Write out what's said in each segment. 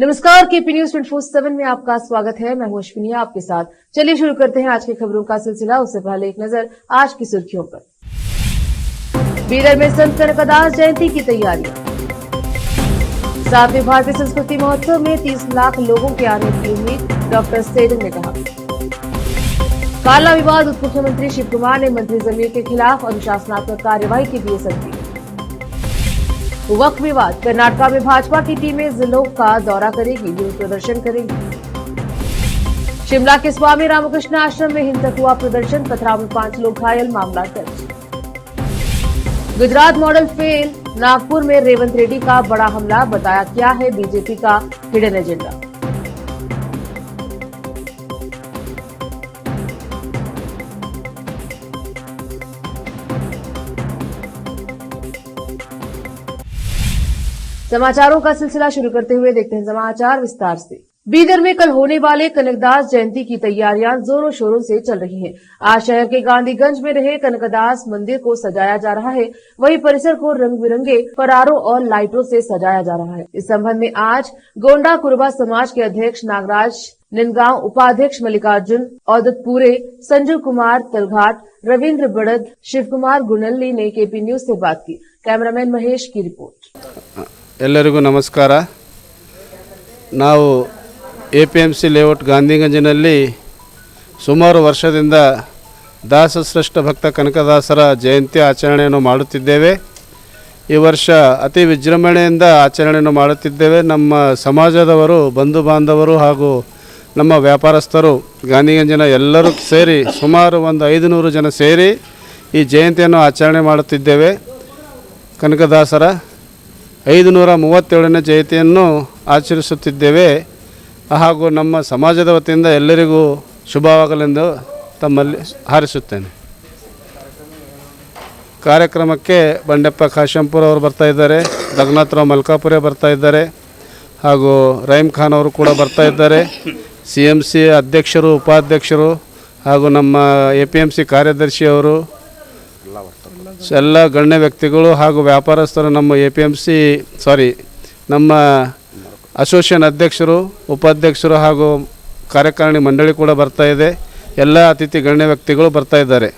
नमस्कार, KP news 24/7 में आपका स्वागत है। मैं हूं अश्विनी आपके साथ। चलिए शुरू करते हैं आज की खबरों का सिलसिला। उससे पहले एक नजर आज की सुर्खियों पर। बीदर में संत कनकदास जयंती की तैयारियां। 7वें भारतीय संस्कृति महोत्सव में 30 लाख लोगों के आने की उम्मीद, डॉक्टर सेडन ने कहा। काला विवाद, उप मुख्यमंत्री शिव कुमार ने मंत्री जमीर के खिलाफ अनुशासनात्मक कार्यवाही की दी संज्ञान। वक्फ विवाद, कर्नाटक में भाजपा की टीमें जिलों का दौरा करेगी, विरोध प्रदर्शन करेंगी। शिमला के स्वामी रामकृष्ण आश्रम में हिंसक हुआ प्रदर्शन, पथराव में 5 लोग घायल, मामला दर्ज। गुजरात मॉडल फेल, नागपुर में रेवंत रेड्डी का बड़ा हमला, बताया क्या है बीजेपी का हिडन एजेंडा। समाचारों का सिलसिला शुरू करते हुए देखते हैं समाचार विस्तार से। बीदर में कल होने वाले कनकदास जयंती की तैयारियां जोरों शोरों से चल रही हैं। आज शहर के गांधीगंज में रहे कनकदास मंदिर को सजाया जा रहा है, वहीं परिसर को रंग बिरंगे फरारों और लाइटों से सजाया जा रहा है। इस संबंध में आज गोंडा कुरबा समाज के अध्यक्ष नागराज निनगांव, उपाध्यक्ष मल्लिकार्जुन औदतपुरे, संजू कुमार तलघाट, रविंद्र बड़द, शिव कुमार गुनल्ली ने केपी न्यूज से बात की। कैमरामैन महेश की रिपोर्ट। ಎಲ್ಲರಿಗೂ ನಮಸ್ಕಾರ। ನಾವು APMC ಲೇಔಟ್ ಗಾಂಧಿಗಂಜಿನಲ್ಲಿ ಸುಮಾರು ವರ್ಷದಿಂದ ದಾಸಶ್ರೇಷ್ಠ ಭಕ್ತ ಕನಕದಾಸರ ಜಯಂತಿ ಆಚರಣೆಯನ್ನು ಮಾಡುತ್ತಿದ್ದೇವೆ। ಈ ವರ್ಷ ಅತಿ ವಿಜೃಂಭಣೆಯಿಂದ ಆಚರಣೆಯನ್ನು ಮಾಡುತ್ತಿದ್ದೇವೆ। ನಮ್ಮ ಸಮಾಜದವರು, ಬಂಧು ಬಾಂಧವರು ಹಾಗೂ ನಮ್ಮ ವ್ಯಾಪಾರಸ್ಥರು ಗಾಂಧಿಗಂಜಿನ ಎಲ್ಲರೂ ಸೇರಿ ಸುಮಾರು ಒಂದು 500 ಜನ ಸೇರಿ ಈ ಜಯಂತಿಯನ್ನು ಆಚರಣೆ ಮಾಡುತ್ತಿದ್ದೇವೆ। ಕನಕದಾಸರ 537ನೇ ಜಯಂತಿಯನ್ನು ಆಚರಿಸುತ್ತಿದ್ದೇವೆ ಹಾಗೂ ನಮ್ಮ ಸಮಾಜದ ವತಿಯಿಂದ ಎಲ್ಲರಿಗೂ ಶುಭವಾಗಲೆಂದು ತಮ್ಮಲ್ಲಿ ಹಾರೈಸುತ್ತೇನೆ। ಕಾರ್ಯಕ್ರಮಕ್ಕೆ ಬಂಡೆಪ್ಪ ಕಾಶಂಪುರ ಅವರು ಬರ್ತಾ ಇದ್ದಾರೆ, ರಘುನಾಥರಾವ್ ಮಲ್ಕಾಪುರೆ ಬರ್ತಾ ಇದ್ದಾರೆ ಹಾಗೂ ರಹೀಮ್ ಖಾನ್ ಅವರು ಕೂಡ ಬರ್ತಾ ಇದ್ದಾರೆ। CMC ಅಧ್ಯಕ್ಷರು, ಉಪಾಧ್ಯಕ್ಷರು ಹಾಗೂ ನಮ್ಮ APMC ಕಾರ್ಯದರ್ಶಿಯವರು, ಎಲ್ಲ ಗಣ್ಯ ವ್ಯಕ್ತಿಗಳು ಹಾಗೂ ವ್ಯಾಪಾರಸ್ಥರು, ನಮ್ಮ ಅಸೋಸಿಯೇಷನ್ ಅಧ್ಯಕ್ಷರು, ಉಪಾಧ್ಯಕ್ಷರು ಹಾಗೂ ಕಾರ್ಯಕಾರಿಣಿ ಮಂಡಳಿ ಕೂಡ ಬರ್ತಾ ಇದೆ। ಎಲ್ಲ ಅತಿಥಿ ಗಣ್ಯ ವ್ಯಕ್ತಿಗಳು ಬರ್ತಾ ಇದ್ದಾರೆ।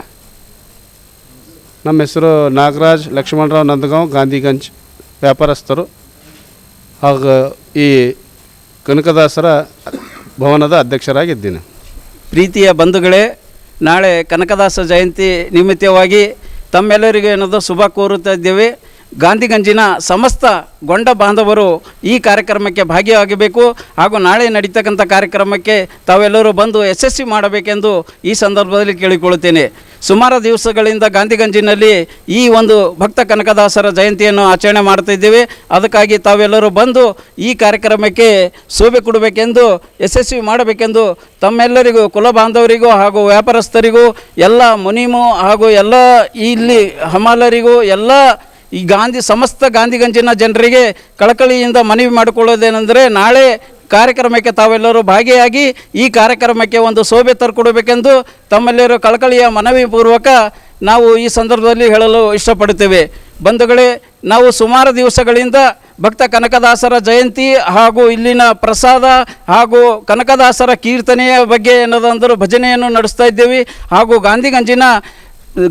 ನಮ್ಮ ಹೆಸರು ನಾಗರಾಜ್ ಲಕ್ಷ್ಮಣರಾವ್ ನಂದಗಾಂವ್, ಗಾಂಧಿಗಂಜ್ ವ್ಯಾಪಾರಸ್ಥರು ಹಾಗೂ ಈ ಕನಕದಾಸರ ಭವನದ ಅಧ್ಯಕ್ಷರಾಗಿದ್ದೀನಿ। ಪ್ರೀತಿಯ ಬಂಧುಗಳೇ, ನಾಳೆ ಕನಕದಾಸ ಜಯಂತಿ ನಿಮಿತ್ತವಾಗಿ ತಮ್ಮೆಲ್ಲರಿಗೂ ಏನದು ಶುಭ ಕೋರುತ್ತಾ ಇದ್ದೇವೆ। ಗಾಂಧಿಗಂಜಿನ ಸಮಸ್ತ ಗೊಂಡ ಬಾಂಧವರು ಈ ಕಾರ್ಯಕ್ರಮಕ್ಕೆ ಭಾಗಿಯಾಗಬೇಕು ಹಾಗೂ ನಾಳೆ ನಡೀತಕ್ಕಂಥ ಕಾರ್ಯಕ್ರಮಕ್ಕೆ ತಾವೆಲ್ಲರೂ ಬಂದು ಯಶಸ್ವಿ ಮಾಡಬೇಕೆಂದು ಈ ಸಂದರ್ಭದಲ್ಲಿ ಕೇಳಿಕೊಳ್ಳುತ್ತೇನೆ। ಸುಮಾರು ದಿವಸಗಳಿಂದ ಗಾಂಧಿಗಂಜಿನಲ್ಲಿ ಈ ಒಂದು ಭಕ್ತ ಕನಕದಾಸರ ಜಯಂತಿಯನ್ನು ಆಚರಣೆ ಮಾಡ್ತಾಯಿದ್ದೇವೆ। ಅದಕ್ಕಾಗಿ ತಾವೆಲ್ಲರೂ ಬಂದು ಈ ಕಾರ್ಯಕ್ರಮಕ್ಕೆ ಶೋಭೆ ಕೊಡಬೇಕೆಂದು, ಯಶಸ್ವಿ ಮಾಡಬೇಕೆಂದು ತಮ್ಮೆಲ್ಲರಿಗೂ, ಕುಲ ಬಾಂಧವರಿಗೂ ಹಾಗೂ ವ್ಯಾಪಾರಸ್ಥರಿಗೂ, ಎಲ್ಲ ಮುನಿಮು ಹಾಗೂ ಎಲ್ಲ ಇಲ್ಲಿ ಹಮಾಲರಿಗೂ, ಎಲ್ಲ ಈ ಸಮಸ್ತ ಗಾಂಧಿಗಂಜಿನ ಜನರಿಗೆ ಕಳಕಳಿಯಿಂದ ಮನವಿ ಮಾಡಿಕೊಳ್ಳೋದೇನೆಂದರೆ, ನಾಳೆ ಕಾರ್ಯಕ್ರಮಕ್ಕೆ ತಾವೆಲ್ಲರೂ ಭಾಗಿಯಾಗಿ ಈ ಕಾರ್ಯಕ್ರಮಕ್ಕೆ ಒಂದು ಶೋಭೆ ತರ್ಕೊಡಬೇಕೆಂದು ತಮ್ಮೆಲ್ಲರೂ ಕಳಕಳಿಯ ಮನವಿ ಪೂರ್ವಕ ನಾವು ಈ ಸಂದರ್ಭದಲ್ಲಿ ಹೇಳಲು ಇಷ್ಟಪಡುತ್ತೇವೆ। ಬಂಧುಗಳೇ, ನಾವು ಸುಮಾರು ದಿವಸಗಳಿಂದ ಭಕ್ತ ಕನಕದಾಸರ ಜಯಂತಿ ಹಾಗೂ ಇಲ್ಲಿನ ಪ್ರಸಾದ ಹಾಗೂ ಕನಕದಾಸರ ಕೀರ್ತನೆಯ ಬಗ್ಗೆ ಏನದಂದರೂ ಭಜನೆಯನ್ನು ನಡೆಸ್ತಾ ಇದ್ದೇವೆ ಹಾಗೂ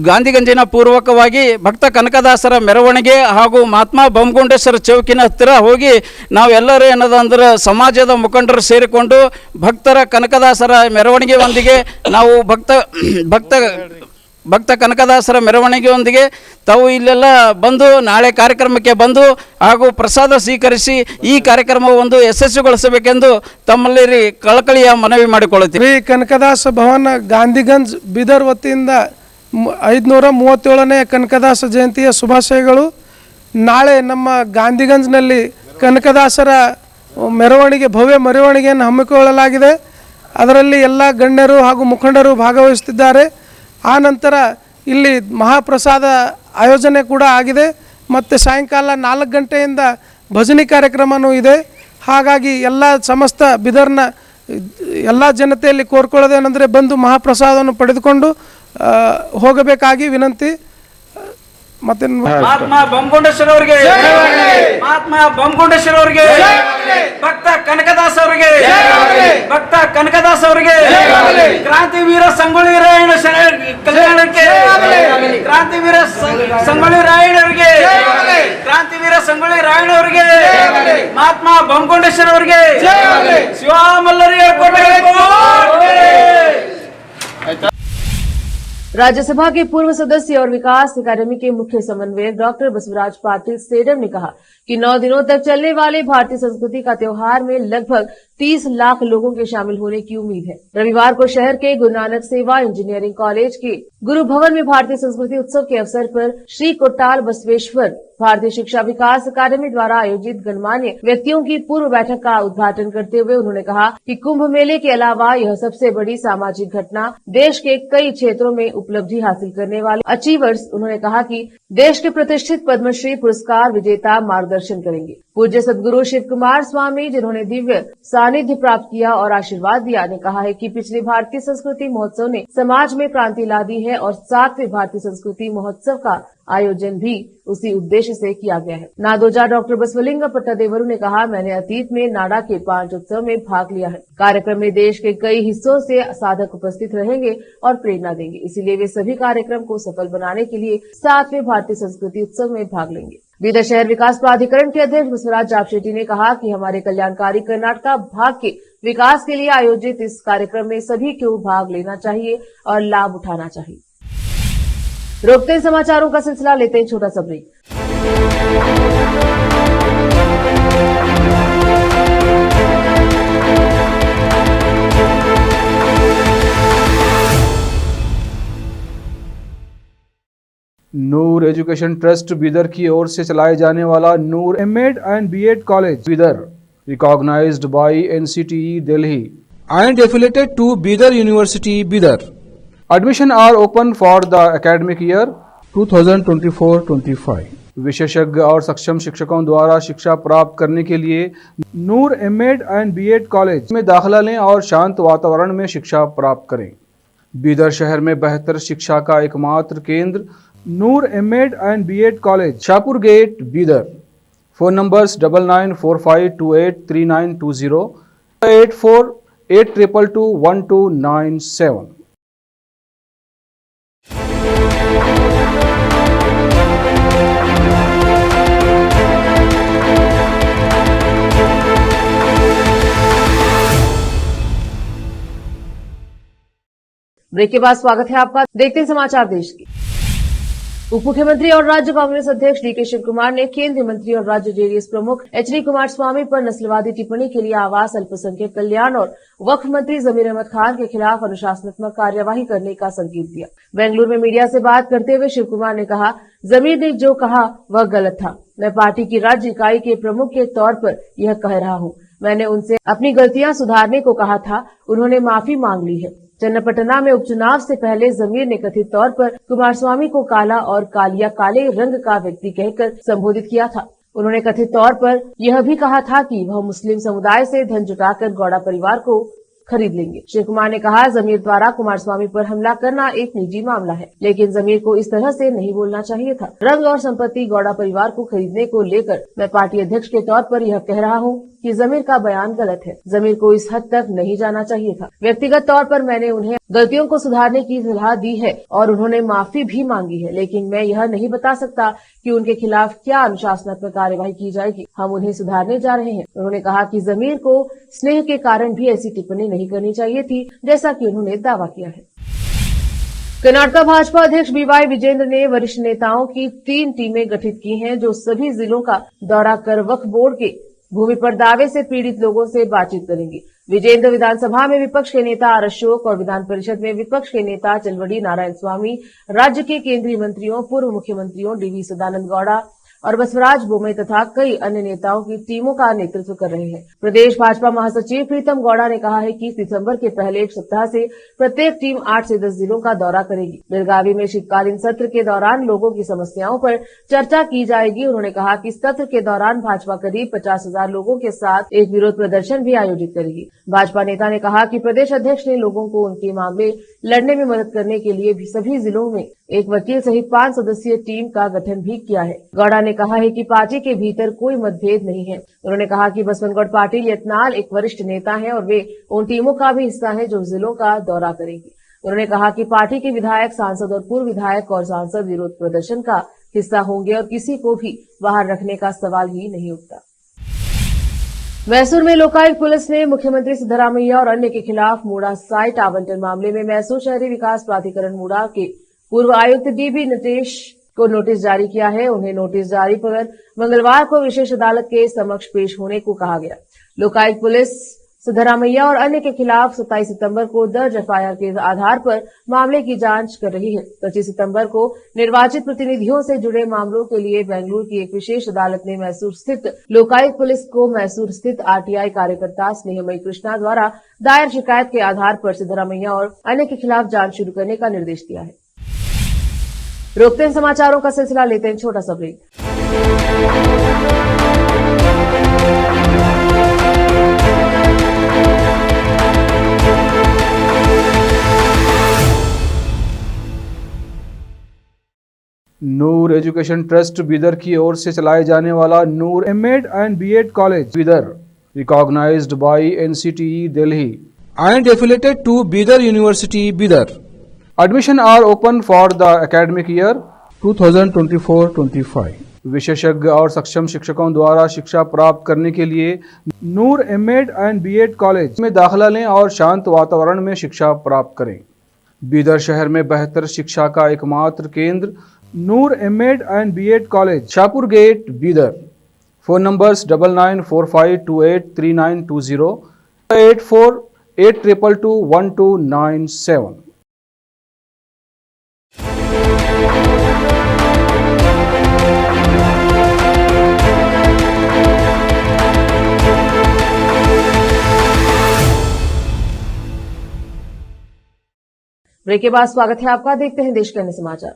ಗಾಂಧಿಗಂಜಿನ ಪೂರ್ವಕವಾಗಿ ಭಕ್ತ ಕನಕದಾಸರ ಮೆರವಣಿಗೆ ಹಾಗೂ ಮಹಾತ್ಮ ಬೊಮ್ಮಗುಂಡೇಶ್ವರ ಚೌಕಿನ ಹತ್ತಿರ ಹೋಗಿ ನಾವೆಲ್ಲರೂ ಏನದಂದ್ರೆ ಸಮಾಜದ ಮುಖಂಡರು ಸೇರಿಕೊಂಡು ಭಕ್ತರ ಕನಕದಾಸರ ಮೆರವಣಿಗೆಯೊಂದಿಗೆ ನಾವು ಭಕ್ತ ಕನಕದಾಸರ ಮೆರವಣಿಗೆಯೊಂದಿಗೆ ತಾವು ಇಲ್ಲೆಲ್ಲ ಬಂದು ನಾಳೆ ಕಾರ್ಯಕ್ರಮಕ್ಕೆ ಬಂದು ಹಾಗೂ ಪ್ರಸಾದ ಸ್ವೀಕರಿಸಿ ಈ ಕಾರ್ಯಕ್ರಮ ಒಂದು ಯಶಸ್ವಿಗೊಳಿಸಬೇಕೆಂದು ತಮ್ಮಲ್ಲಿ ಕಳಕಳಿಯ ಮನವಿ ಮಾಡಿಕೊಳ್ಳುತ್ತೀವಿ। ಶ್ರೀ ಕನಕದಾಸ ಭವನ ಗಾಂಧಿಗಂಜ್ ಬೀದರ್ ವತಿಯಿಂದ 537ನೇ ಕನಕದಾಸ ಜಯಂತಿಯ ಶುಭಾಶಯಗಳು। ನಾಳೆ ನಮ್ಮ ಗಾಂಧಿಗಂಜ್ನಲ್ಲಿ ಕನಕದಾಸರ ಮೆರವಣಿಗೆ, ಭವ್ಯ ಮೆರವಣಿಗೆಯನ್ನು ಹಮ್ಮಿಕೊಳ್ಳಲಾಗಿದೆ। ಅದರಲ್ಲಿ ಎಲ್ಲ ಗಣ್ಯರು ಹಾಗೂ ಮುಖಂಡರು ಭಾಗವಹಿಸುತ್ತಿದ್ದಾರೆ। ಆ ನಂತರ ಇಲ್ಲಿ ಮಹಾಪ್ರಸಾದ ಆಯೋಜನೆ ಕೂಡ ಆಗಿದೆ ಮತ್ತು ಸಾಯಂಕಾಲ 4 ಗಂಟೆಯಿಂದ ಭಜನೆ ಕಾರ್ಯಕ್ರಮವೂ ಇದೆ। ಹಾಗಾಗಿ ಎಲ್ಲ ಸಮಸ್ತ ಬಿದರ್ನ ಎಲ್ಲ ಜನತೆಯಲ್ಲಿ ಕೋರ್ಕೊಳ್ಳೋದೇನೆಂದರೆ ಬಂದು ಮಹಾಪ್ರಸಾದವನ್ನು ಪಡೆದುಕೊಂಡು ಹೋಗಬೇಕಾಗಿ ವಿನಂತಿ। ಮತ್ತೆ ಮಹಾತ್ಮ ಬೊಮ್ಮಗುಂಡೇಶ್ವರ ಅವರಿಗೆ ಮಹಾತ್ಮ ಬೊಮ್ಮಗುಂಡೇಶ್ವರ ಅವರಿಗೆ, ಭಕ್ತ ಕನಕದಾಸ್ ಅವರಿಗೆ, ಭಕ್ತ ಕನಕದಾಸ್ ಅವರಿಗೆ, ಕ್ರಾಂತಿವೀರ ಸಂಗೊಳ್ಳಿ ರಾಯಣ್ಣ ಕಲ್ಯಾಣಕ್ಕೆ, ಕ್ರಾಂತಿವೀರ ಸಂಗೊಳ್ಳಿ ರಾಯಣ್ಣ ಅವರಿಗೆ, ಕ್ರಾಂತಿವೀರ ಸಂಗೊಳ್ಳಿ ರಾಯಣ್ಣ ಅವರಿಗೆ, ಮಹಾತ್ಮ ಬೊಮ್ಮಗುಂಡೇಶ್ವರ ಅವರಿಗೆ, ಶಿವಮಲ್ಲರಿ राज्यसभा के पूर्व सदस्य और विकास अकादमी के मुख्य समन्वयक डॉक्टर बसवराज पाटिल सेडम ने कहा कि 9 दिनों तक चलने वाले भारतीय संस्कृति का त्योहार में लगभग 30 लाख लोगों के शामिल होने की उम्मीद है। रविवार को शहर के गुरु नानक सेवा इंजीनियरिंग कॉलेज के गुरु भवन में भारतीय संस्कृति उत्सव के अवसर पर श्री कोट्टाल बसवेश्वर भारतीय शिक्षा विकास अकादमी द्वारा आयोजित गणमान्य व्यक्तियों की पूर्व बैठक का उद्घाटन करते हुए उन्होंने कहा कि कुंभ मेले के अलावा यह सबसे बड़ी सामाजिक घटना देश के कई क्षेत्रों में उपलब्धि हासिल करने वाले अचीवर्स। उन्होंने कहा कि देश के प्रतिष्ठित पद्मश्री पुरस्कार विजेता मार्गदर्शन करेंगे। पूज्य सद्गुरु शिव कुमार स्वामी, जिन्होंने दिव्य सानिध्य प्राप्त किया और आशीर्वाद दिया, ने कहा है कि पिछले भारतीय संस्कृति महोत्सव ने समाज में क्रांति ला दी है और 7वें भारतीय संस्कृति महोत्सव का आयोजन भी उसी उद्देश्य से किया गया है। नादोजा डॉक्टर बसवलिंग पट्टादेवरु ने कहा, मैंने अतीत में नाडा के 5 उत्सव में भाग लिया है। कार्यक्रम में देश के कई हिस्सों से साधक उपस्थित रहेंगे और प्रेरणा देंगे, इसीलिए वे सभी कार्यक्रम को सफल बनाने के लिए 7वें भारतीय संस्कृति उत्सव में भाग लेंगे। बीदर शहर विकास प्राधिकरण के अध्यक्ष बसवराज जापशेट्टी ने कहा कि हमारे कल्याणकारी कर्नाटका भाग के विकास के लिए आयोजित इस कार्यक्रम में सभी को भाग लेना चाहिए और लाभ उठाना चाहिए। रोकते हैं समाचारों का सिलसिला, लेते हैं छोटा सा break. Noor education trust Bidar की ओर से चलाए जाने वाला Noor MEd and BEd college Bidar, recognised by NCTE Delhi and affiliated to Bidar University Bidar. Admission are open for the academic year 2024-25. विशेषज्ञ और सक्षम शिक्षकों द्वारा शिक्षा प्राप्त करने के लिए नूर एमएड एंड बीएड कॉलेज में दाखिला लें और शांत वातावरण में शिक्षा प्राप्त करें। बीदर शहर में बेहतर शिक्षा का एकमात्र केंद्र Noor MEd and BEd college, Shahpur gate, Bidar. Phone numbers 9945283920, 8482221297। Break के बाद स्वागत है आपका। देखते हैं समाचार देश के। उप मुख्यमंत्री और राज्य कांग्रेस अध्यक्ष डीके शिव कुमार ने केंद्रीय मंत्री और राज्य जेडीएस प्रमुख एचडी कुमारस्वामी पर नस्लवादी टिप्पणी के लिए आवास, अल्पसंख्यक कल्याण और वक्फ मंत्री जमीर अहमद खान के खिलाफ अनुशासनात्मक कार्यवाही करने का संकेत दिया। बेंगलुरु में मीडिया से बात करते हुए शिव कुमार ने कहा, जमीर ने जो कहा वह गलत था। मैं पार्टी की राज्य इकाई के प्रमुख के तौर पर यह कह रहा हूं। मैंने उनसे अपनी गलतियां सुधारने को कहा था, उन्होंने माफी मांग ली है। चन्नपटना में उपचुनाव से पहले जमीर ने कथित तौर पर कुमारस्वामी को काला और कालिया काले रंग का व्यक्ति कहकर संबोधित किया था। उन्होंने कथित तौर पर यह भी कहा था कि वह मुस्लिम समुदाय से धन जुटाकर गौड़ा परिवार को खरीद लेंगे। शिव कुमार ने कहा, जमीर द्वारा कुमारस्वामी पर हमला करना एक निजी मामला है, लेकिन जमीर को इस तरह से नहीं बोलना चाहिए था। रंग और संपत्ति गौड़ा परिवार को खरीदने को लेकर मैं पार्टी अध्यक्ष के तौर पर यह कह रहा हूं कि जमीर का बयान गलत है। जमीर को इस हद तक नहीं जाना चाहिए था। व्यक्तिगत तौर पर मैंने उन्हें गलतियों को सुधारने की सलाह दी है और उन्होंने माफी भी मांगी है, लेकिन मैं यह नहीं बता सकता कि उनके खिलाफ क्या अनुशासनात्मक कार्यवाही की जाएगी। हम उन्हें सुधारने जा रहे हैं। उन्होंने कहा कि जमीर को स्नेह के कारण भी ऐसी टिप्पणी नहीं करनी चाहिए थी, जैसा कि उन्होंने दावा किया है। कर्नाटका भाजपा अध्यक्ष बीवाई विजेंद्र ने वरिष्ठ नेताओं की 3 टीमें गठित की हैं, जो सभी जिलों का दौरा कर वक्फ बोर्ड के भूमि पर दावे से पीड़ित लोगों से बातचीत करेंगे। विजेंद्र विधानसभा में विपक्ष के नेता आर अशोक और विधान परिषद में विपक्ष के नेता चलवडी नारायण स्वामी, राज्य के केंद्रीय मंत्रियों, पूर्व मुख्यमंत्रियों डीवी सदानंद गौड़ा और बसवराज बोमई तथा कई अन्य नेताओं की टीमों का नेतृत्व कर रहे हैं। प्रदेश भाजपा महासचिव प्रीतम गौड़ा ने कहा है कि दिसंबर के पहले सप्ताह से प्रत्येक टीम 8 से 10 जिलों का दौरा करेगी। बेलगावी में शीतकालीन सत्र के दौरान लोगों की समस्याओं पर चर्चा की जाएगी। उन्होंने कहा कि सत्र के दौरान भाजपा करीब 50,000 लोगों के साथ एक विरोध प्रदर्शन भी आयोजित करेगी। भाजपा नेता ने कहा कि प्रदेश अध्यक्ष ने लोगों को उनके मामले लड़ने में मदद करने के लिए भी सभी जिलों में एक वकील सहित 5 सदस्यीय टीम का गठन भी किया है। गौड़ा ने कहा है कि पार्टी के भीतर कोई मतभेद नहीं है। उन्होंने कहा कि बसवनगौड़ पाटिल यत्नाल एक वरिष्ठ नेता है और वे उन टीमों का भी हिस्सा है जो जिलों का दौरा करेंगी। उन्होंने कहा कि पार्टी के विधायक, सांसद और पूर्व विधायक और सांसद विरोध प्रदर्शन का हिस्सा होंगे और किसी को भी बाहर रखने का सवाल ही नहीं उठता। मैसूर में लोकायुक्त पुलिस ने मुख्यमंत्री सिद्धरामैया और अन्य के खिलाफ मूड़ा साइट आवंटन मामले में मैसूर शहरी विकास प्राधिकरण मूड़ा के पूर्व आयुक्त डीबी नटेश को नोटिस जारी किया है। उन्हें नोटिस जारी पर मंगलवार को विशेष अदालत के समक्ष पेश होने को कहा गया। लोकायुक्त पुलिस सिद्धरामैया और अन्य के खिलाफ 27 सितंबर को दर्ज एफआईआर के आधार पर मामले की जांच कर रही है। 25 सितंबर को निर्वाचित प्रतिनिधियों से जुड़े मामलों के लिए बेंगलुरु की एक विशेष अदालत ने मैसूर स्थित लोकायुक्त पुलिस को मैसूर स्थित आरटीआई कार्यकर्ता स्नेहमयी कृष्णा द्वारा दायर शिकायत के आधार पर सिद्धरामैया और अन्य के खिलाफ जांच शुरू करने का निर्देश दिया है। रोकते हैं समाचारों का सिलसिला, लेते हैं छोटा सा break. Noor education trust Bidar की ओर से चलाए जाने वाला Noor MEd and BEd college Bidar, recognised by NCTE Delhi and affiliated to Bidar University, Bidar. Admission are open for the academic year 2024-25. विशेषज्ञ और सक्षम शिक्षकों द्वारा शिक्षा प्राप्त करने के लिए नूर एमएड एंड बीएड कॉलेज में दाखिला लें और शांत वातावरण में शिक्षा प्राप्त करें। बीदर शहर में बेहतर शिक्षा का एकमात्र केंद्र Noor MEd and BEd college, Shahpur gate, Bidar. Phone numbers 9945283920, 8482221297। Break के बाद स्वागत है आपका। देखते हैं देश के अन्य समाचार।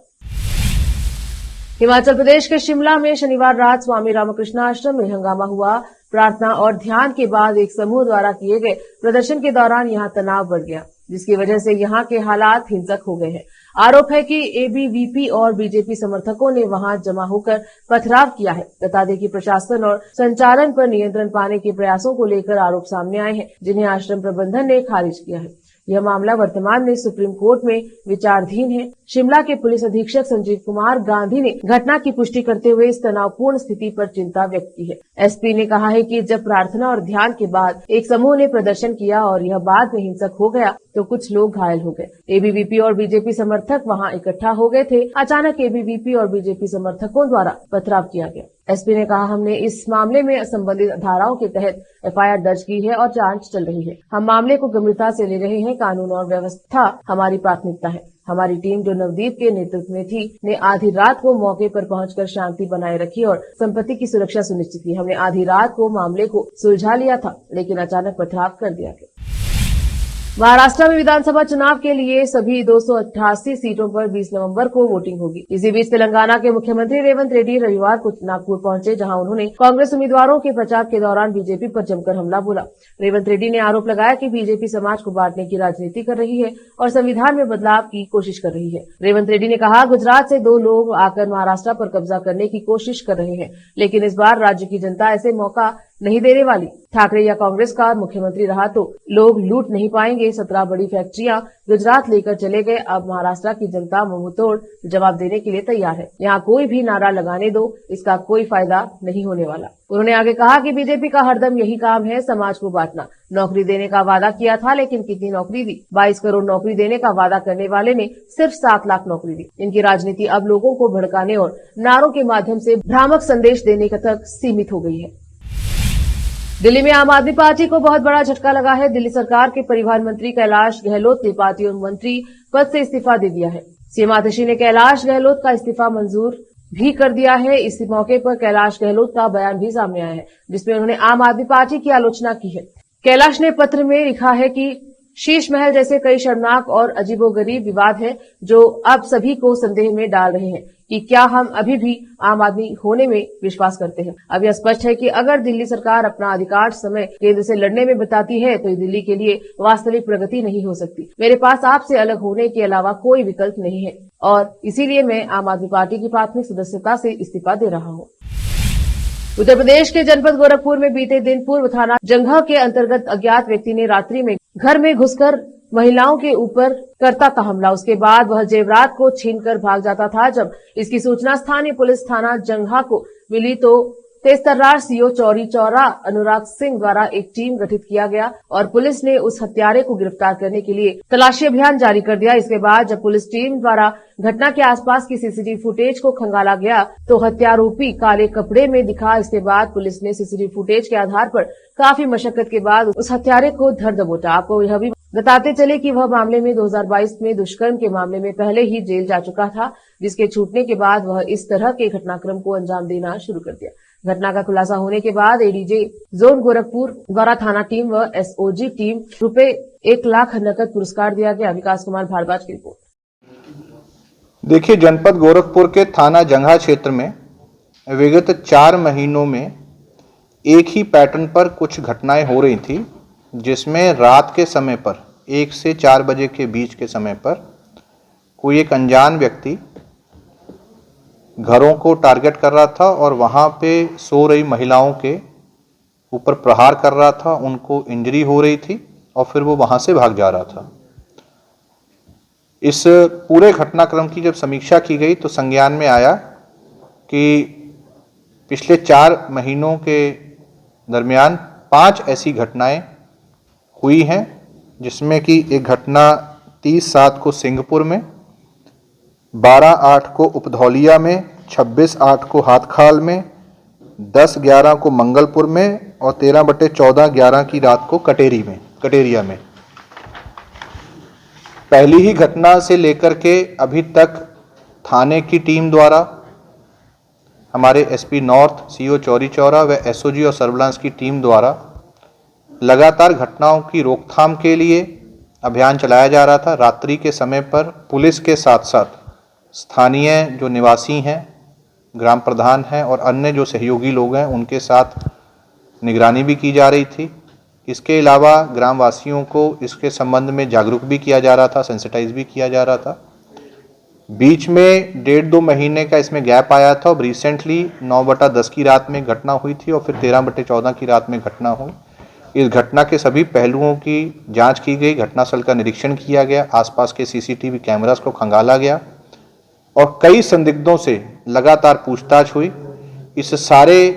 हिमाचल प्रदेश के शिमला में शनिवार रात स्वामी रामकृष्ण आश्रम में हंगामा हुआ। प्रार्थना और ध्यान के बाद एक समूह द्वारा किए गए प्रदर्शन के दौरान यहां तनाव बढ़ गया, जिसकी वजह से यहां के हालात हिंसक हो गए हैं। आरोप है कि एबीवीपी और बीजेपी समर्थकों ने वहां जमा होकर पथराव किया है। बता दें कि प्रशासन और संचालन पर नियंत्रण पाने के प्रयासों को लेकर आरोप सामने आए हैं, जिन्हें आश्रम प्रबंधन ने खारिज किया है। यह मामला वर्तमान में सुप्रीम कोर्ट में विचाराधीन है। शिमला के पुलिस अधीक्षक संजीव कुमार गांधी ने घटना की पुष्टि करते हुए इस तनावपूर्ण स्थिति पर चिंता व्यक्त की है। एसपी ने कहा है कि जब प्रार्थना और ध्यान के बाद एक समूह ने प्रदर्शन किया और यह बाद में हिंसक हो गया तो कुछ लोग घायल हो गए। एबीवीपी और बीजेपी समर्थक वहां इकट्ठा हो गए थे। अचानक एबीवीपी और बीजेपी समर्थकों द्वारा पथराव किया गया। एसपी ने कहा, हमने इस मामले में संबंधित धाराओं के तहत एफआईआर दर्ज की है और जांच चल रही है। हम मामले को गंभीरता से ले रहे हैं। कानून और व्यवस्था हमारी प्राथमिकता है। हमारी टीम जो नवदीप के नेतृत्व में थी ने आधी रात को मौके पर पहुंचकर शांति बनाए रखी और संपत्ति की सुरक्षा सुनिश्चित की। हमने आधी रात को मामले को सुलझा लिया था, लेकिन अचानक पथराव कर दिया गया। महाराष्ट्र में विधानसभा चुनाव के लिए सभी 288 सीटों पर 20 नवंबर को वोटिंग होगी। इसी बीच तेलंगाना के मुख्यमंत्री रेवंत रेड्डी रविवार को नागपुर पहुंचे, जहां उन्होंने कांग्रेस उम्मीदवारों के प्रचार के दौरान बीजेपी पर जमकर हमला बोला। रेवंत रेड्डी ने आरोप लगाया कि बीजेपी समाज को बांटने की राजनीति कर रही है और संविधान में बदलाव की कोशिश कर रही है। रेवंत रेड्डी ने कहा, गुजरात से 2 लोग आकर महाराष्ट्र पर कब्जा करने की कोशिश कर रहे हैं, लेकिन इस बार राज्य की जनता ऐसे मौका नहीं देने वाली। ठाकरे या कांग्रेस का मुख्यमंत्री रहा तो लोग लूट नहीं पाएंगे। 17 बड़ी फैक्ट्रियां गुजरात लेकर चले गए। अब महाराष्ट्र की जनता मुंहतोड़ जवाब देने के लिए तैयार है। यहाँ कोई भी नारा लगाने दो, इसका कोई फायदा नहीं होने वाला। उन्होंने आगे कहा कि बीजेपी का हरदम यही काम है, समाज को बांटना। नौकरी देने का वादा किया था, लेकिन कितनी नौकरी दी? 22 करोड़ नौकरी देने का वादा करने वाले ने सिर्फ 7 लाख नौकरी दी। इनकी राजनीति अब लोगों को भड़काने और नारों के माध्यम से भ्रामक संदेश देने तक सीमित हो गई है। दिल्ली में आम आदमी पार्टी को बहुत बड़ा झटका लगा है। दिल्ली सरकार के परिवहन मंत्री कैलाश गहलोत ने पार्टी और मंत्री पद से इस्तीफा दे दिया है। सीएम आतिशी ने कैलाश गहलोत का इस्तीफा मंजूर भी कर दिया है। इस मौके पर कैलाश गहलोत का बयान भी सामने आया है, जिसमें उन्होंने आम आदमी पार्टी की आलोचना की है। कैलाश ने पत्र में लिखा है कि शीश महल जैसे कई शर्मनाक और अजीबोगरीब विवाद है जो अब सभी को संदेह में डाल रहे हैं कि क्या हम अभी भी आम आदमी होने में विश्वास करते हैं। अब यह स्पष्ट है कि अगर दिल्ली सरकार अपना अधिकांश समय केंद्र से लड़ने में बताती है तो दिल्ली के लिए वास्तविक प्रगति नहीं हो सकती। मेरे पास आपसे अलग होने के अलावा कोई विकल्प नहीं है और इसीलिए मैं आम आदमी पार्टी की प्राथमिक सदस्यता से इस्तीफा दे रहा हूँ। उत्तर प्रदेश के जनपद गोरखपुर में बीते दिन पूर्व थाना जंघा के अंतर्गत अज्ञात व्यक्ति ने रात्रि में घर में घुसकर महिलाओं के ऊपर करता था हमला। उसके बाद वह जेवरात को छीनकर भाग जाता था। जब इसकी सूचना स्थानीय पुलिस थाना जंघा को मिली तो तेजतर्रार सीओ चौरी चौरा अनुराग सिंह द्वारा एक टीम गठित किया गया और पुलिस ने उस हत्यारे को गिरफ्तार करने के लिए तलाशी अभियान जारी कर दिया। इसके बाद जब पुलिस टीम द्वारा घटना के आसपास की सीसीटीवी फुटेज को खंगाला गया तो हत्यारोपी काले कपड़े में दिखा। इसके बाद पुलिस ने सीसीटीवी फुटेज के आधार पर काफी मशक्कत के बाद उस हत्यारे को धर दबोचा। आपको यह भी बताते चले कि वह मामले में 2022 में दुष्कर्म के मामले में पहले ही जेल जा चुका था, जिसके छूटने के बाद वह इस तरह के घटनाक्रम को अंजाम देना शुरू कर दिया। घटना का खुलासा होने के बाद एडीजे जोन गोरखपुर द्वारा थाना टीम व एसओजी टीम रुपए 1 लाख नकद पुरस्कार दिया गया। विकास कुमार भारद्वाज की रिपोर्ट। देखिए, जनपद गोरखपुर के थाना जंघा क्षेत्र में विगत 4 महीनों में एक ही पैटर्न पर कुछ घटनाएं हो रही थी, जिसमें रात के समय पर 1 से 4 बजे के बीच के समय पर कोई एक अनजान व्यक्ति घरों को टारगेट कर रहा था और वहां पे सो रही महिलाओं के ऊपर प्रहार कर रहा था, उनको इंजरी हो रही थी और फिर वो वहां से भाग जा रहा था। इस पूरे घटनाक्रम की जब समीक्षा की गई तो संज्ञान में आया कि पिछले 4 महीनों के दरमियान 5 ऐसी घटनाएं हुई हैं, जिसमें कि एक घटना 30/7 को सिंहपुर में, 12/8 को उपधौलिया में, 26/8 को हाथखाल में, 10/11 को मंगलपुर में और 13/14/11 की रात को कटेरिया में। पहली ही घटना से लेकर के अभी तक थाने की टीम द्वारा, हमारे SP north CO Chauri Chaura व एसओजी और सर्विलांस की टीम द्वारा लगातार घटनाओं की रोकथाम के लिए अभियान चलाया जा रहा था। रात्रि के समय पर पुलिस के साथ साथ स्थानीय जो निवासी हैं, ग्राम प्रधान हैं और अन्य जो सहयोगी लोग हैं, उनके साथ निगरानी भी की जा रही थी। इसके अलावा ग्रामवासियों को इसके संबंध में जागरूक भी किया जा रहा था, सेंसिटाइज भी किया जा रहा था। बीच में 1.5-2 महीने का इसमें गैप आया था और रिसेंटली 9/10 की रात में घटना हुई थी और फिर 13/14 की रात में घटना हुई। इस घटना के सभी पहलुओं की जांच की गई, घटनास्थल का निरीक्षण किया गया, आसपास के सीसीटीवी कैमरास को खंगाला गया और कई संदिग्धों से लगातार पूछताछ हुई। इस सारे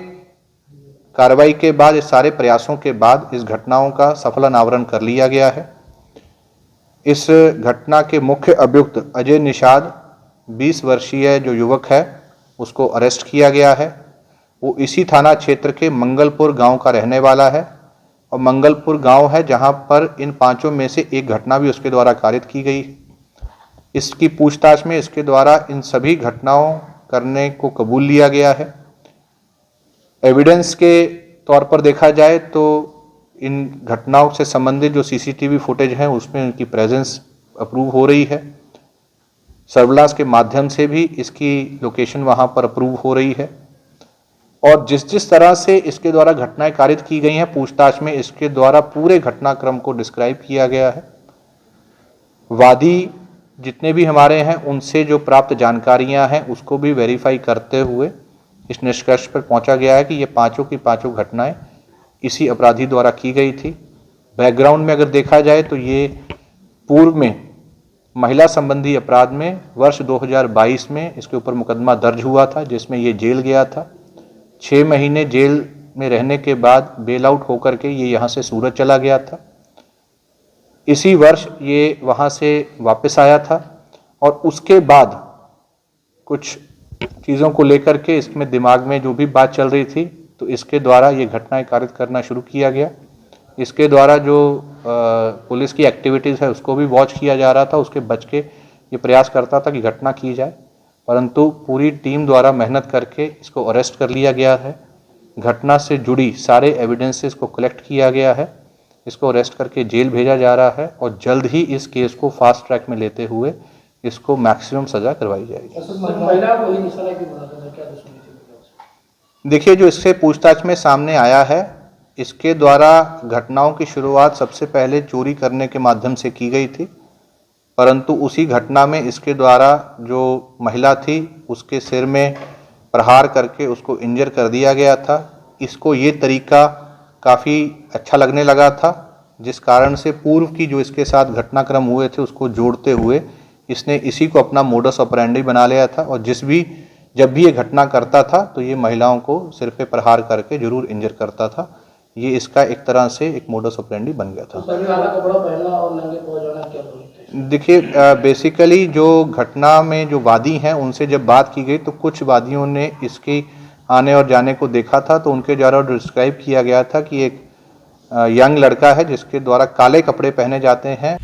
कार्रवाई के बाद, इस सारे प्रयासों के बाद इस घटनाओं का सफल अनावरण कर लिया गया है। इस घटना के मुख्य अभियुक्त अजय निषाद 20 वर्षीय जो युवक है, उसको अरेस्ट किया गया है। वो इसी थाना क्षेत्र के मंगलपुर गांव का रहने वाला है और मंगलपुर गांव है जहां पर इन 5 में से एक घटना भी उसके द्वारा कारित की गई। इसकी पूछताछ में इसके द्वारा इन सभी घटनाओं करने को कबूल लिया गया है। एविडेंस के तौर पर देखा जाए तो इन घटनाओं से संबंधित जो सीसीटीवी फुटेज हैं उसमें उनकी प्रेजेंस अप्रूव हो रही है। सर्विलांस के माध्यम से भी इसकी लोकेशन वहां पर अप्रूव हो रही है और जिस तरह से इसके द्वारा घटनाएं कारित की गई हैं, पूछताछ में इसके द्वारा पूरे घटनाक्रम को डिस्क्राइब किया गया है। वादी जितने भी हमारे हैं उनसे जो प्राप्त जानकारियां हैं उसको भी वेरीफाई करते हुए इस निष्कर्ष पर पहुंचा गया है कि ये 5 की 5 घटनाएं इसी अपराधी द्वारा की गई थी। बैकग्राउंड में अगर देखा जाए तो ये पूर्व में महिला संबंधी अपराध में वर्ष 2022 में इसके ऊपर मुकदमा दर्ज हुआ था, जिसमें ये जेल गया था। 6 महीने जेल में रहने के बाद बेल आउट होकर के ये यहाँ से सूरत चला गया था। इसी वर्ष ये वहाँ से वापस आया था और उसके बाद कुछ चीज़ों को लेकर के इसमें दिमाग में जो भी बात चल रही थी तो इसके द्वारा ये घटनाएं कारित करना शुरू किया गया। इसके द्वारा जो पुलिस की एक्टिविटीज़ है उसको भी वॉच किया जा रहा था, उसके बच के ये प्रयास करता था कि घटना की जाए, परंतु पूरी टीम द्वारा मेहनत करके इसको अरेस्ट कर लिया गया है। घटना से जुड़ी सारे एविडेंसेस को कलेक्ट किया गया है। इसको अरेस्ट करके जेल भेजा जा रहा है और जल्द ही इस केस को फास्ट ट्रैक में लेते हुए इसको मैक्सिमम सजा करवाई जाएगी। देखिए, जो इससे पूछताछ में सामने आया है, इसके द्वारा घटनाओं की शुरुआत सबसे पहले चोरी करने के माध्यम से की गई थी, परंतु उसी घटना में इसके द्वारा जो महिला थी उसके सिर में प्रहार करके उसको इंजर कर दिया गया था। इसको ये तरीका काफ़ी अच्छा लगने लगा था, जिस कारण से पूर्व की जो इसके साथ घटनाक्रम हुए थे उसको जोड़ते हुए इसने इसी को अपना मोडस ऑपरेंडी बना लिया था और जब भी ये घटना करता था तो ये महिलाओं को सिर पे प्रहार करके जरूर इंजर करता था। ये इसका एक तरह से एक मोडस ऑपरेंडी बन गया था। देखिए, बेसिकली जो घटना में जो वादी हैं उनसे जब बात की गई तो कुछ वादियों ने इसके आने और जाने को देखा था, तो उनके द्वारा डिस्क्राइब किया गया था कि एक यंग लड़का है जिसके द्वारा काले कपड़े पहने जाते हैं।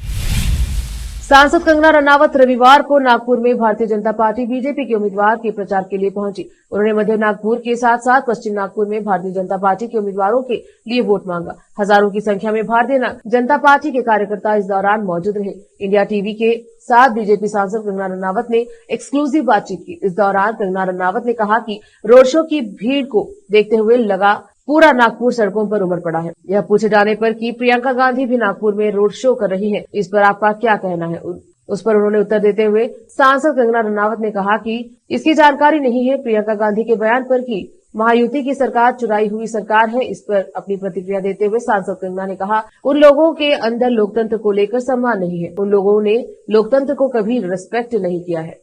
सांसद कंगना रनावत रविवार को नागपुर में भारतीय जनता पार्टी बीजेपी के उम्मीदवार के प्रचार के लिए पहुंची। उन्होंने मध्य नागपुर के साथ साथ पश्चिम नागपुर में भारतीय जनता पार्टी के उम्मीदवारों के लिए वोट मांगा। हजारों की संख्या में भारतीय जनता पार्टी के कार्यकर्ता इस दौरान मौजूद रहे। इंडिया टीवी के साथ बीजेपी सांसद कंगना रनावत ने एक्सक्लूसिव बातचीत की। इस दौरान कंगना रनावत ने कहा कि रोड शो की भीड़ को देखते हुए लगा पूरा नागपुर सड़कों पर उमड़ पड़ा है। यह पूछे जाने पर कि प्रियंका गांधी भी नागपुर में रोड शो कर रही हैं, इस पर आपका क्या कहना है? उस पर उन्होंने उत्तर देते हुए सांसद कंगना रनावत ने कहा कि इसकी जानकारी नहीं है प्रियंका गांधी के बयान पर कि महायुति की सरकार चुराई हुई सरकार है। इस पर अपनी प्रतिक्रिया देते हुए सांसद कंगना ने कहा, उन लोगों के अंदर लोकतंत्र को लेकर सम्मान नहीं है। उन लोगों ने लोकतंत्र को कभी रिस्पेक्ट नहीं किया है।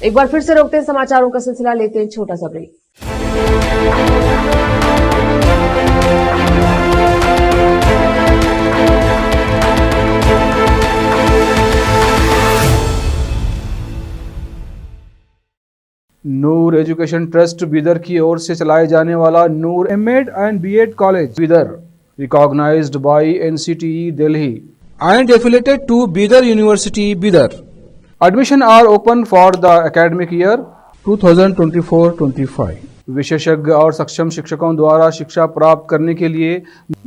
एक बार फिर से रोकते हैं समाचारों का सिलसिला, लेते हैं छोटा सा break. Noor education trust Bidar की ओर से चलाए जाने वाला Noor MEd and BEd college Bidar, recognised by NCTE Delhi and affiliated to Bidar University, Bidar. Admission are open for the academic year 2024-25. विशेषज्ञ और सक्षम शिक्षकों द्वारा शिक्षा प्राप्त करने के लिए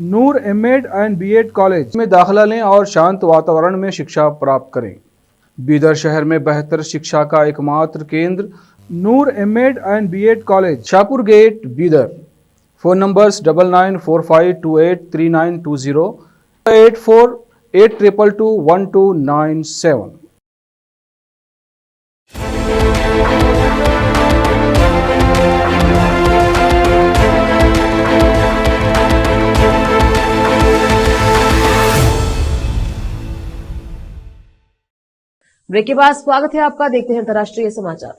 नूर एमएड एंड बीएड कॉलेज में दाखिला लें और शांत वातावरण में शिक्षा प्राप्त करें। बीदर शहर में बेहतर शिक्षा का एकमात्र केंद्र Noor MEd and BEd college, Shahpur gate, Bidar. Phone numbers 9945283920, 8482221297। Break के बाद स्वागत है आपका। देखते हैं अंतर्राष्ट्रीय समाचार।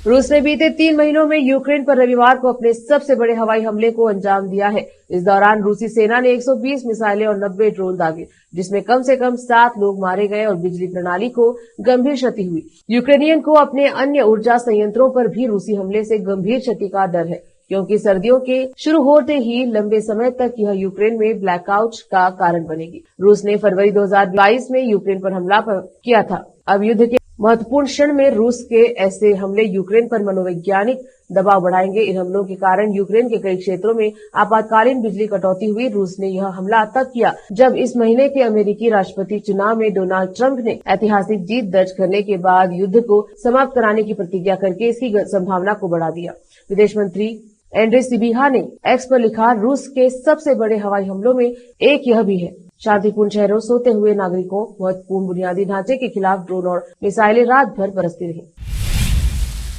रूस ने बीते 3 महीनों में यूक्रेन पर रविवार को अपने सबसे बड़े हवाई हमले को अंजाम दिया है। इस दौरान रूसी सेना ने 120 मिसाइलें और 90 ड्रोन दागे, जिसमें कम से कम 7 लोग मारे गए और बिजली प्रणाली को गंभीर क्षति हुई। यूक्रेनियन को अपने अन्य ऊर्जा संयंत्रों पर भी रूसी हमले से गंभीर क्षति का डर है, क्योंकि सर्दियों के शुरू होते ही लंबे समय तक यह यूक्रेन में ब्लैकआउट का कारण बनेगी। रूस ने फरवरी 2022 में यूक्रेन पर हमला किया था। अब युद्ध के महत्वपूर्ण क्षण में रूस के ऐसे हमले यूक्रेन पर मनोवैज्ञानिक दबाव बढ़ाएंगे। इन हमलों के कारण यूक्रेन के कई क्षेत्रों में आपातकालीन बिजली कटौती हुई। रूस ने यह हमला तब किया जब इस महीने के अमेरिकी राष्ट्रपति चुनाव में डोनाल्ड ट्रंप ने ऐतिहासिक जीत दर्ज करने के बाद युद्ध को समाप्त कराने की प्रतिज्ञा करके इसकी संभावना को बढ़ा दिया। विदेश मंत्री एंड्रे सिबिहा ने एक्स पर लिखा, रूस के सबसे बड़े हवाई हमलों में एक यह भी है। शांतिपूर्ण शहरों, सोते हुए नागरिकों, महत्वपूर्ण बुनियादी ढांचे के खिलाफ ड्रोन और मिसाइलें रात भर बरसती रही।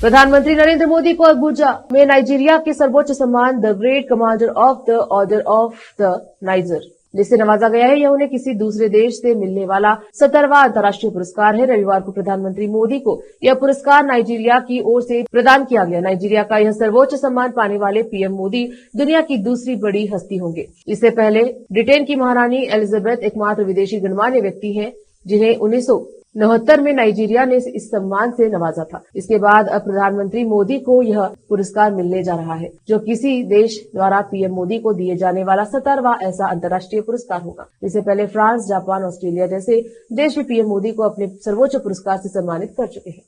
प्रधानमंत्री नरेंद्र मोदी को अबुजा में नाइजीरिया के सर्वोच्च सम्मान the great commander of the order of the niger जिससे नवाजा गया है। यह उन्हें किसी दूसरे देश से मिलने वाला 17वां अंतर्राष्ट्रीय पुरस्कार है। रविवार को प्रधानमंत्री मोदी को यह पुरस्कार नाइजीरिया की ओर से प्रदान किया गया। नाइजीरिया का यह सर्वोच्च सम्मान पाने वाले पीएम मोदी दुनिया की दूसरी बड़ी हस्ती होंगे। इससे पहले ब्रिटेन की महारानी एलिजाबेथ एकमात्र विदेशी गणमान्य व्यक्ति हैं जिन्हें 1969 में नाइजीरिया ने इस सम्मान से नवाजा था। इसके बाद अब प्रधानमंत्री मोदी को यह पुरस्कार मिलने जा रहा है, जो किसी देश द्वारा पीएम मोदी को दिए जाने वाला 17वां ऐसा अंतर्राष्ट्रीय पुरस्कार होगा। इससे पहले फ्रांस, जापान, ऑस्ट्रेलिया जैसे देश भी पीएम मोदी को अपने सर्वोच्च पुरस्कार से सम्मानित कर चुके हैं।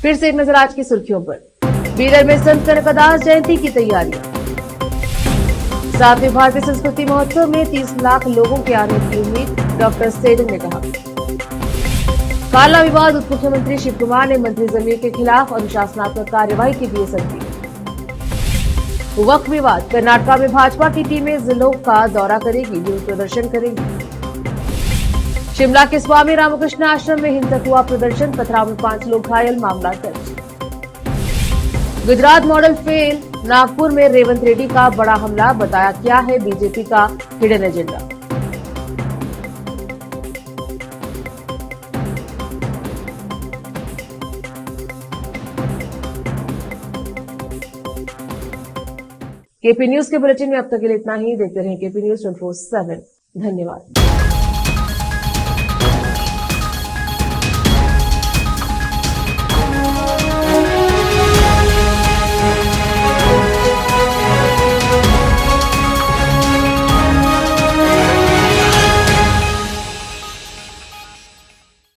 फिर से एक नजर आज की सुर्खियों पर। बीदर में संत कनकदास जयंती की तैयारियां। सातवें भारतीय संस्कृति महोत्सव में 30 लाख लोगों के आने की उम्मीद, डॉक्टर सेडन ने कहा। काला विवाद, उप मुख्यमंत्री शिव कुमार ने मंत्री जमीर के खिलाफ अनुशासनात्मक कार्यवाही की दी संज्ञान। वक्फ विवाद, कर्नाटक में भाजपा की टीमें जिलों का दौरा करेगी, विरोध प्रदर्शन करेगी। शिमला के स्वामी रामकृष्ण आश्रम में हिंसक हुआ प्रदर्शन, पथराव में 5 लोग घायल, मामला दर्ज। गुजरात मॉडल फेल, नागपुर में रेवंत रेड्डी का बड़ा हमला, बताया क्या है बीजेपी का हिडन एजेंडा। केपी न्यूज के बुलेटिन में अब तक के लिए इतना ही। देखते रहें केपी न्यूज 24/7। धन्यवाद।